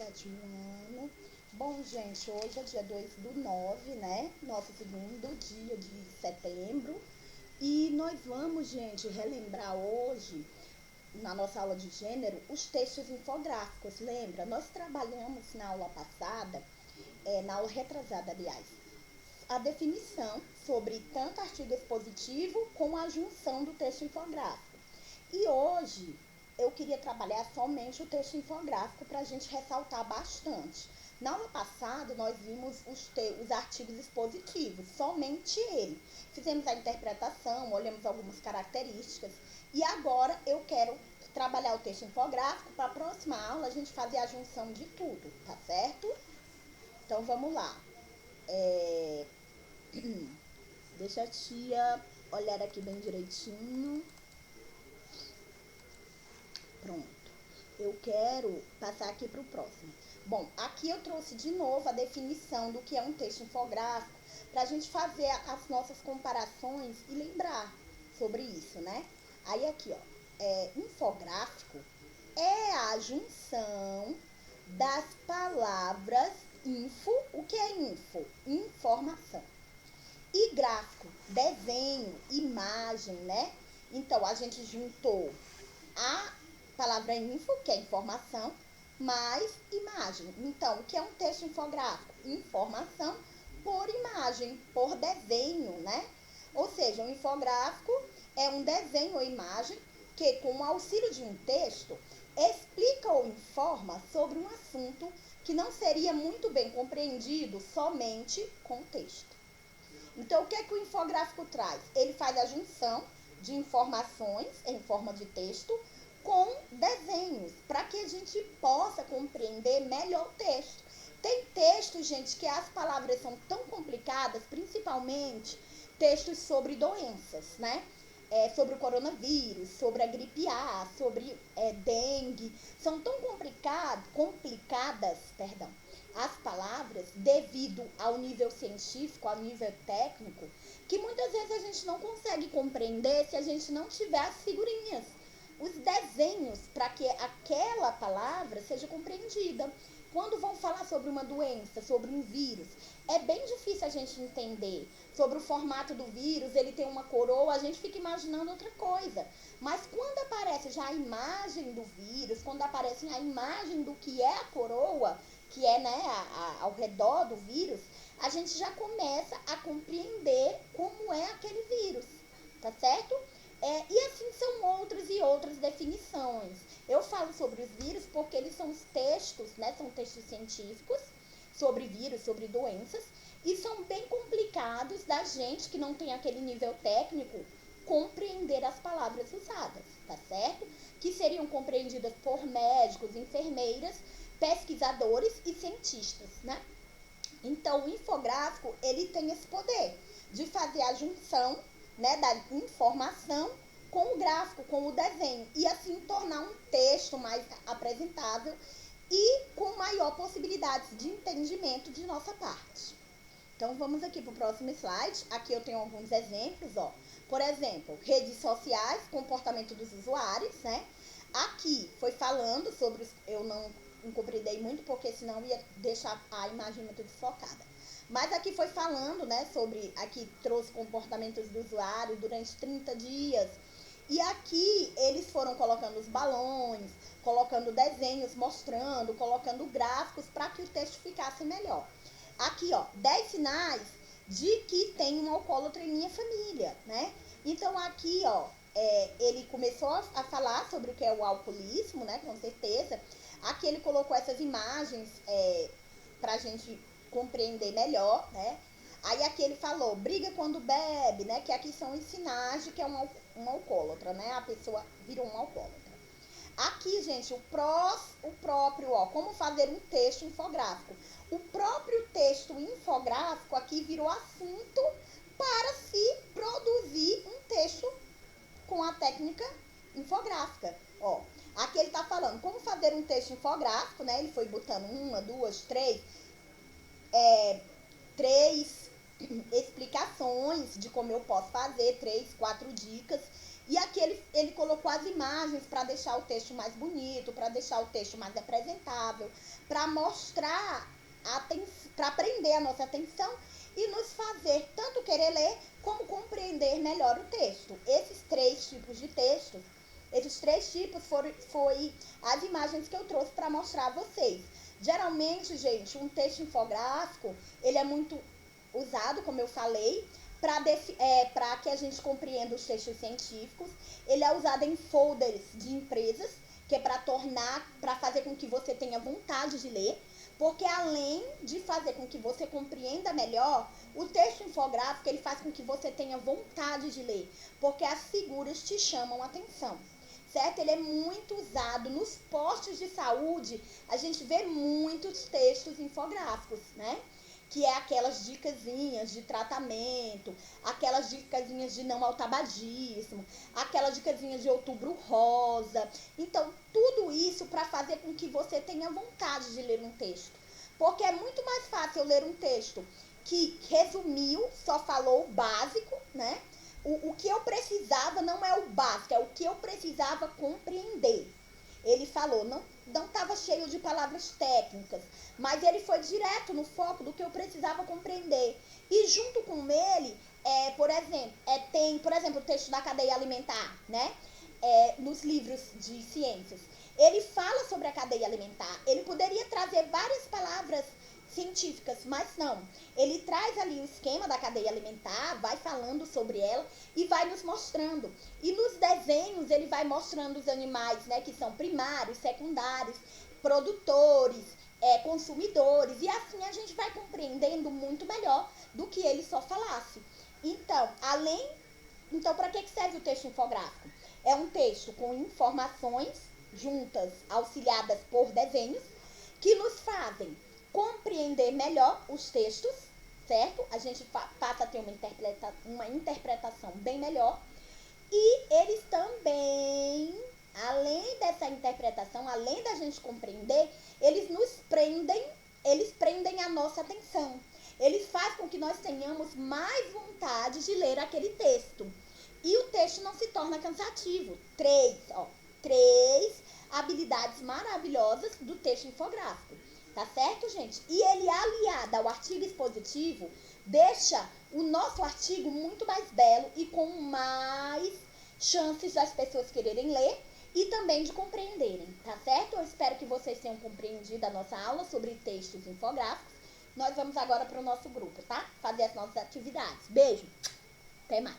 7º ano. Bom, gente, hoje é dia 2/9, né? Nosso segundo dia de setembro. E nós vamos, gente, relembrar hoje, na nossa aula de gênero, os textos infográficos. Lembra? Nós trabalhamos na aula passada, na aula retrasada, aliás, a definição sobre tanto artigo expositivo como a junção do texto infográfico. E hoje eu queria trabalhar somente o texto infográfico para a gente ressaltar bastante. Na aula passada, nós vimos os artigos expositivos, somente ele. Fizemos a interpretação, olhamos algumas características. E agora eu quero trabalhar o texto infográfico para a próxima aula a gente fazer a junção de tudo, tá certo? Então vamos lá. Deixa a tia olhar aqui bem direitinho. Pronto. Eu quero passar aqui para o próximo. Bom, aqui eu trouxe de novo a definição do que é um texto infográfico, para a gente fazer as nossas comparações e lembrar sobre isso, né? Aí aqui, ó, infográfico é a junção das palavras info. O que é info? Informação. E gráfico, desenho, imagem, né? Então, a gente juntou a palavra info, que é informação, mais imagem. Então, o que é um texto infográfico? Informação por imagem, por desenho, né? Ou seja, um infográfico é um desenho ou imagem que, com o auxílio de um texto, explica ou informa sobre um assunto que não seria muito bem compreendido somente com o texto. Então, o que é que o infográfico traz? Ele faz a junção de informações em forma de texto com desenhos, para que a gente possa compreender melhor o texto. Tem textos, gente, que as palavras são tão complicadas, principalmente textos sobre doenças, né? Sobre o coronavírus, sobre a gripe A, sobre dengue. São tão complicadas, as palavras, devido ao nível científico, ao nível técnico, que muitas vezes a gente não consegue compreender se a gente não tiver as figurinhas, os desenhos, para que aquela palavra seja compreendida. Quando vão falar sobre uma doença, sobre um vírus, é bem difícil a gente entender sobre o formato do vírus. Ele tem uma coroa, a gente fica imaginando outra coisa. Mas quando aparece já a imagem do vírus, quando aparece a imagem do que é a coroa, que é, né, ao redor do vírus, a gente já começa a compreender como é aquele vírus, tá certo? E assim são outras e outras definições. Eu falo sobre os vírus porque eles são os textos, né? São textos científicos sobre vírus, sobre doenças, e são bem complicados da gente que não tem aquele nível técnico compreender as palavras usadas, tá certo? Que seriam compreendidas por médicos, enfermeiras, pesquisadores e cientistas, né? Então, o infográfico, ele tem esse poder de fazer a junção, né, da informação com o gráfico, com o desenho, e assim tornar um texto mais apresentável e com maior possibilidade de entendimento de nossa parte. Então, vamos aqui para o próximo slide. Aqui eu tenho alguns exemplos, ó. Por exemplo, redes sociais, comportamento dos usuários, né? Aqui foi falando sobre eu não encobridei muito, porque senão ia deixar a imagem muito desfocada. Mas aqui foi falando, né, sobre, aqui trouxe comportamentos do usuário durante 30 dias. E aqui eles foram colocando os balões, colocando desenhos, mostrando, colocando gráficos para que o texto ficasse melhor. Aqui, ó, 10 sinais de que tem um alcoólatra em minha família, né? Então, aqui, ó, ele começou a falar sobre o que é o alcoolismo, né, com certeza. Aqui ele colocou essas imagens pra gente compreender melhor, né? Aí aqui ele falou, briga quando bebe, né? Que aqui são os sinais de que é um alcoólatra, né? A pessoa virou um alcoólatra. Aqui, gente, o próprio, ó, como fazer um texto infográfico. O próprio texto infográfico aqui virou assunto para se produzir um texto com a técnica infográfica. Ó, aqui ele tá falando como fazer um texto infográfico, né? Ele foi botando uma, duas, três explicações de como eu posso fazer, 3, 4 dicas. E aqui ele colocou as imagens para deixar o texto mais bonito, para deixar o texto mais apresentável, para mostrar, para prender a nossa atenção e nos fazer tanto querer ler como compreender melhor o texto. Esses três tipos de texto, esses três tipos foi as imagens que eu trouxe para mostrar a vocês. Geralmente, gente, um texto infográfico, ele é muito usado, como eu falei, para que a gente compreenda os textos científicos. Ele é usado em folders de empresas, que é para fazer com que você tenha vontade de ler, porque além de fazer com que você compreenda melhor, o texto infográfico ele faz com que você tenha vontade de ler, porque as figuras te chamam a atenção. Certo? Ele é muito usado nos postos de saúde, a gente vê muitos textos infográficos, né? Que é aquelas dicasinhas de tratamento, aquelas dicasinhas de não ao tabagismo, aquelas dicasinhas de outubro rosa. Então, tudo isso para fazer com que você tenha vontade de ler um texto. Porque é muito mais fácil eu ler um texto que resumiu, só falou o básico, né? O que eu precisava não é o básico, é o que eu precisava compreender. Ele falou, não estava cheio de palavras técnicas, mas ele foi direto no foco do que eu precisava compreender. E junto com ele, tem, por exemplo, o texto da cadeia alimentar, né? Nos livros de ciências. Ele fala sobre a cadeia alimentar. Ele poderia trazer várias palavras científicas, mas não. Ele traz ali o esquema da cadeia alimentar, vai falando sobre ela e vai nos mostrando. E nos desenhos ele vai mostrando os animais, né, que são primários, secundários, produtores, consumidores. E assim a gente vai compreendendo muito melhor do que ele só falasse. Então, para que serve o texto infográfico? É um texto com informações juntas, auxiliadas por desenhos, que nos fazem compreender melhor os textos, certo? A gente passa a ter uma interpretação bem melhor. E eles também, além dessa interpretação, além da gente compreender, eles prendem a nossa atenção. Eles fazem com que nós tenhamos mais vontade de ler aquele texto. E o texto não se torna cansativo. Três habilidades maravilhosas do texto infográfico. Tá certo, gente? E ele, aliado ao artigo expositivo, deixa o nosso artigo muito mais belo e com mais chances das pessoas quererem ler e também de compreenderem, tá certo? Eu espero que vocês tenham compreendido a nossa aula sobre textos infográficos. Nós vamos agora para o nosso grupo, tá? Fazer as nossas atividades. Beijo! Até mais!